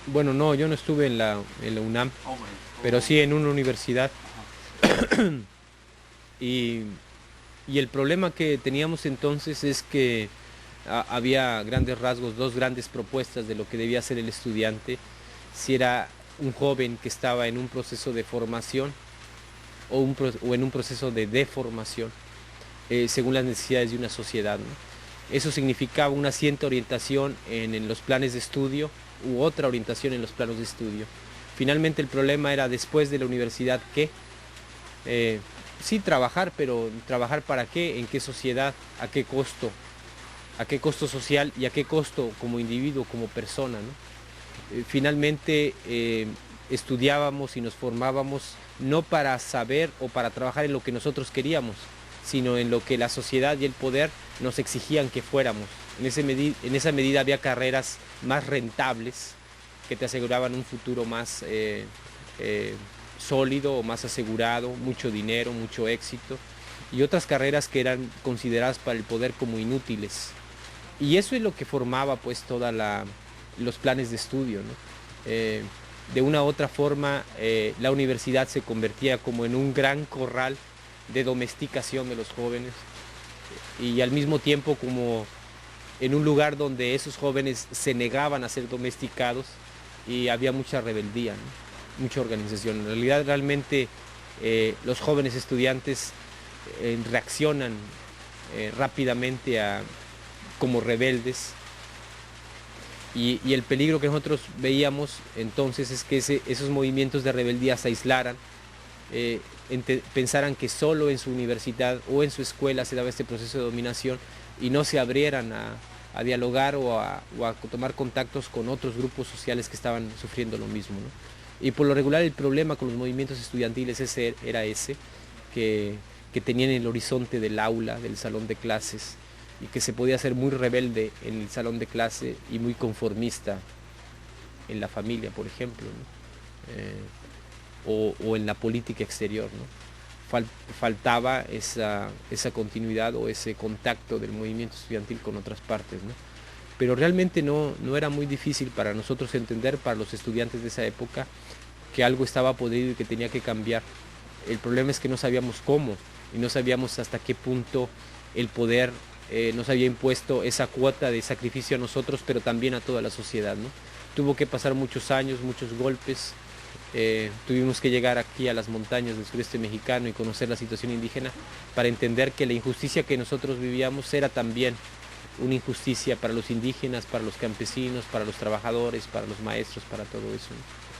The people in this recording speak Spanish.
Bueno, no, yo no estuve en la UNAM, Oh, bueno. pero Oh, sí en una universidad. ajá. Y, y el problema que teníamos entonces es que había grandes rasgos, dos grandes propuestas de lo que debía ser el estudiante, si era un joven que estaba en un proceso de formación o en un proceso de deformación, según las necesidades de una sociedad, ¿no? Eso significaba una cierta orientación en los planes de estudio u otra orientación en los planos de estudio. Finalmente el problema era después de la universidad qué. Sí, trabajar, pero trabajar para qué, en qué sociedad, a qué costo social y a qué costo como individuo, como persona, ¿no? Finalmente estudiábamos y nos formábamos no para saber o para trabajar en lo que nosotros queríamos, sino en lo que la sociedad y el poder nos exigían que fuéramos. En esa medida había carreras más rentables que te aseguraban un futuro más eh, sólido o más asegurado, mucho dinero, mucho éxito, y otras carreras que eran consideradas para el poder como inútiles. Y eso es lo que formaba pues los planes de estudio, ¿no? Eh, de una u otra forma, la universidad se convertía como en un gran corral de domesticación de los jóvenes y al mismo tiempo como en un lugar donde esos jóvenes se negaban a ser domesticados y había mucha rebeldía, ¿no? Mucha organización. En realidad, realmente los jóvenes estudiantes reaccionan rápidamente como rebeldes y el peligro que nosotros veíamos entonces es que esos movimientos de rebeldía se aislaran, pensaran que solo en su universidad o en su escuela se daba este proceso de dominación y no se abrieran a dialogar o a tomar contactos con otros grupos sociales que estaban sufriendo lo mismo, ¿no? Y por lo regular el problema con los movimientos estudiantiles era ese, que, que tenían el horizonte del aula, del salón de clases, y que se podía ser muy rebelde en el salón de clase y muy conformista en la familia, por ejemplo, ¿no? O en la política exterior, ¿no? Faltaba esa continuidad o ese contacto del movimiento estudiantil con otras partes, ¿no? Pero realmente no era muy difícil para nosotros entender, para los estudiantes de esa época, que algo estaba podrido y que tenía que cambiar. El problema es que no sabíamos cómo y no sabíamos hasta qué punto el poder nos había impuesto esa cuota de sacrificio a nosotros, pero también a toda la sociedad, ¿no? Tuvo que pasar muchos años, muchos golpes. Tuvimos que llegar aquí a las montañas del sureste mexicano y conocer la situación indígena para entender que la injusticia que nosotros vivíamos era también una injusticia para los indígenas, para los campesinos, para los trabajadores, para los maestros, para todo eso, ¿no?